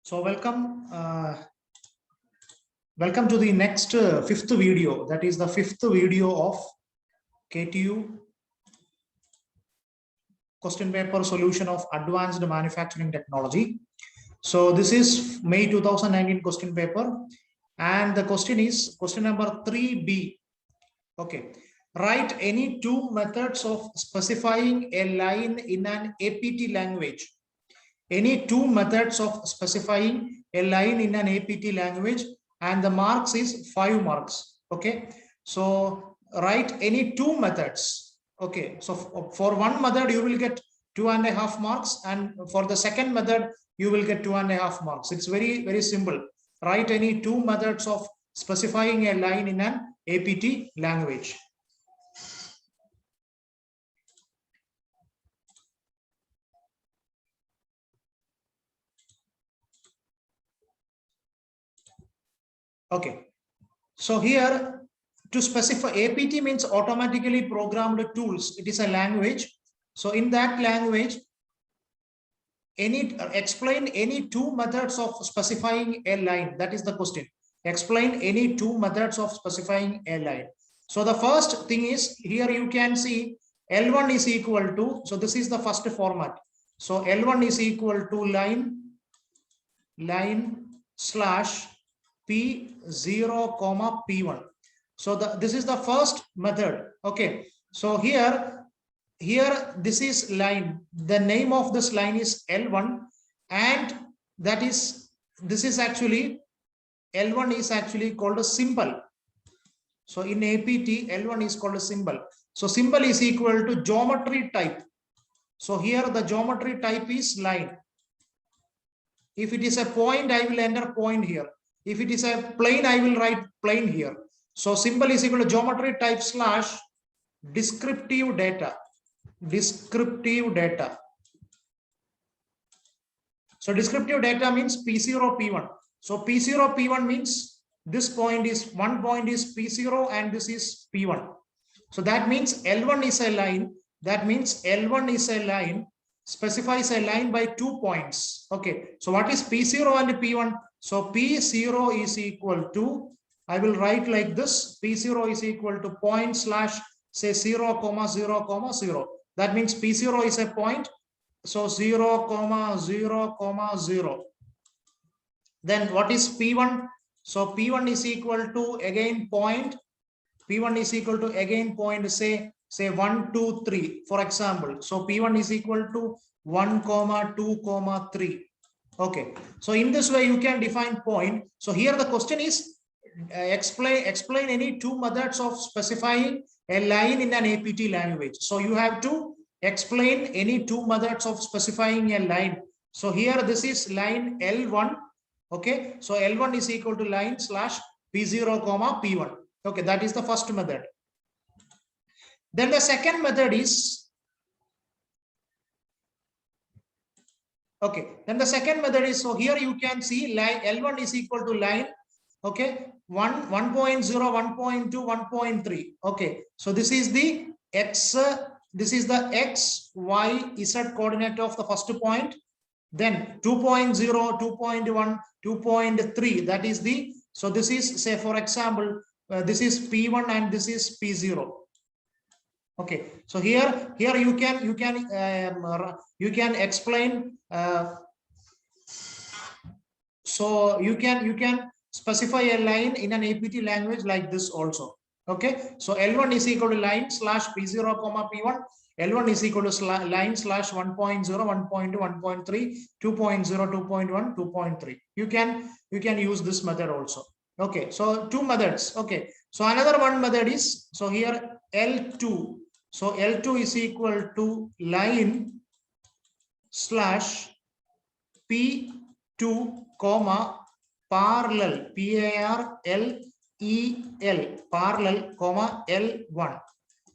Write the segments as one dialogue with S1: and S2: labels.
S1: So welcome to the next fifth video. That is the fifth video of KTU question paper solution of advanced manufacturing technology. So this is May 2019 question paper, and the question is question number 3B. Okay, write any two methods of specifying a line in an APT language. Any two methods of specifying a line in an APT language, and the marks is 5 marks. Okay, so write any two methods. Okay, so for one method you will get 2.5 marks, and for the second method you will get 2.5 marks. It's very simple. Write any two methods of specifying a line in an APT language. Okay, so here to specify, APT means automatically programmed tools. It is a language. So in that language, explain any two methods of specifying a line. That is the question. Explain any two methods of specifying a line. So the first thing is, here you can see L1 is equal to, so this is the first format. So L1 is equal to line slash P0 comma P1. So this is the first method. Okay, so here this is line. The name of this line is L1, and this is actually L1 is actually called a symbol. So in APT, L1 is called a symbol. So symbol is equal to geometry type. So here the geometry type is line. If it is a point, I will enter point here. If it is a plane, I will write plane here. So symbol is equal to geometry type slash descriptive data. Descriptive data. So descriptive data means P0, P1. So P0, P1 means this point is, one point is P0 and this is P1. So that means L1 is a line. That means L1 is a line, specifies a line by 2 points. Okay, so what is P0 and P1? So P0 is equal to, I will write like this, P0 is equal to point slash say 0, 0, 0. That means P0 is a point. So 0, 0, 0. Then what is P1? So P1 is equal to again point. P1 is equal to again point, say 1, 2, 3, for example. So P1 is equal to 1, 2, 3. Okay, so in this way you can define point. So here the question is explain any two methods of specifying a line in an APT language. So you have to explain any two methods of specifying a line. So here this is line L1. Okay, so L1 is equal to line slash P0 comma P1. Okay, that is the first method. Then the second method is, okay, then the second method is, so here you can see line L1 is equal to line, okay, 1.0, 1.2, 1.3. Okay, so this is the X, this is the X, Y, Z coordinate of the first point. Then 2.0, 2.1, 2.3, that is the, so this is, say for example, this is P1 and this is P0. Okay, so here you can explain. So you can specify a line in an APT language like this also. Okay, so L1 is equal to line slash P0 comma P1. L1 is equal to line slash 1.0, 1.2, 1.3, 2.0, 2.1, 2.3. You can use this method also. Okay, so two methods. Okay, so another one method is, so here L2. So L2 is equal to line slash P2 comma parallel, P-A-R-L-E-L, parallel comma L1.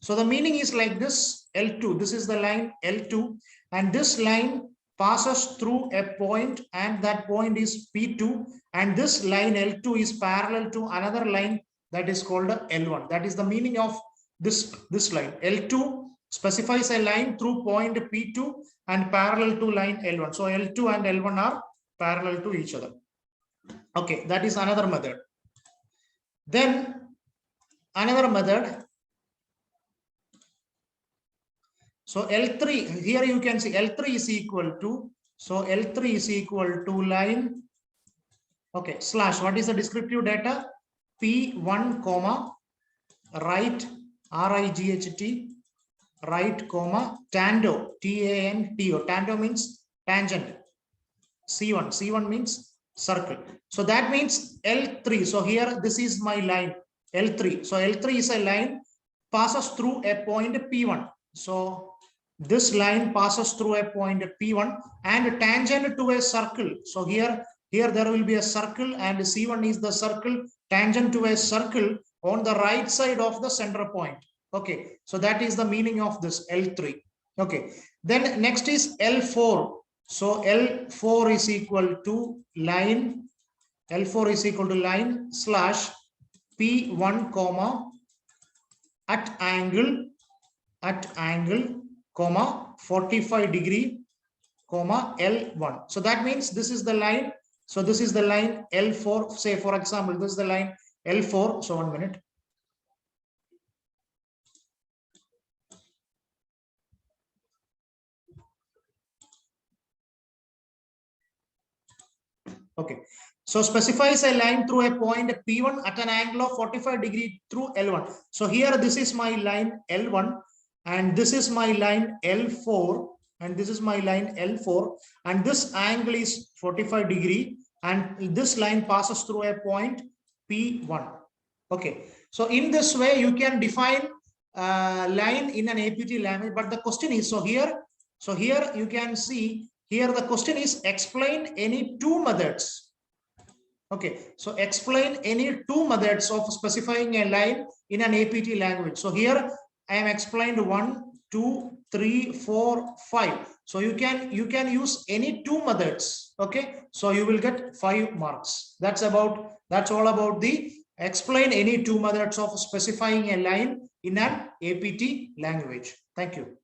S1: So the meaning is like this. L2, this is the line L2, and this line passes through a point, and that point is P2, and this line L2 is parallel to another line that is called L1. That is the meaning of this line. L2 specifies a line through point P2 and parallel to line L1. So L2 and L1 are parallel to each other. Okay, that is another method. Then another method. So L3, here you can see L3 is equal to, so L3 is equal to line, okay, slash, what is the descriptive data? P1 comma, right, R-I-G-H-T, right comma, tando, T-A-N-T-O, tando means tangent, C1 means circle. So that means L3, so here this is my line, L3. So L3 is a line, passes through a point P1. So this line passes through a point P1 and tangent to a circle. So here there will be a circle and C1 is the circle tangent to a circle on the right side of the center point. Okay, so that is the meaning of this L3. Okay, then next is L4. So L4 is equal to line, L4 is equal to line slash P1 comma at angle comma 45 degree comma L1. So that means this is the line. So this is the line L4. Say for example, this is the line L4. So 1 minute. Okay. So specifies a line through a point P1 at an angle of 45 degree through L1. So here this is my line L1 and this is my line L4 and this is my line L4 and this angle is 45 degree and this line passes through a point P1. Okay. So in this way you can define line in an APT language, but the question is, so here you can see here the question is explain any two methods. Okay, so explain any two methods of specifying a line in an APT language. So here I am explained 1, 2, 3, 4, 5. So you can use any two methods. Okay, so you will get 5 marks. That's all about the explain any two methods of specifying a line in an APT language. Thank you.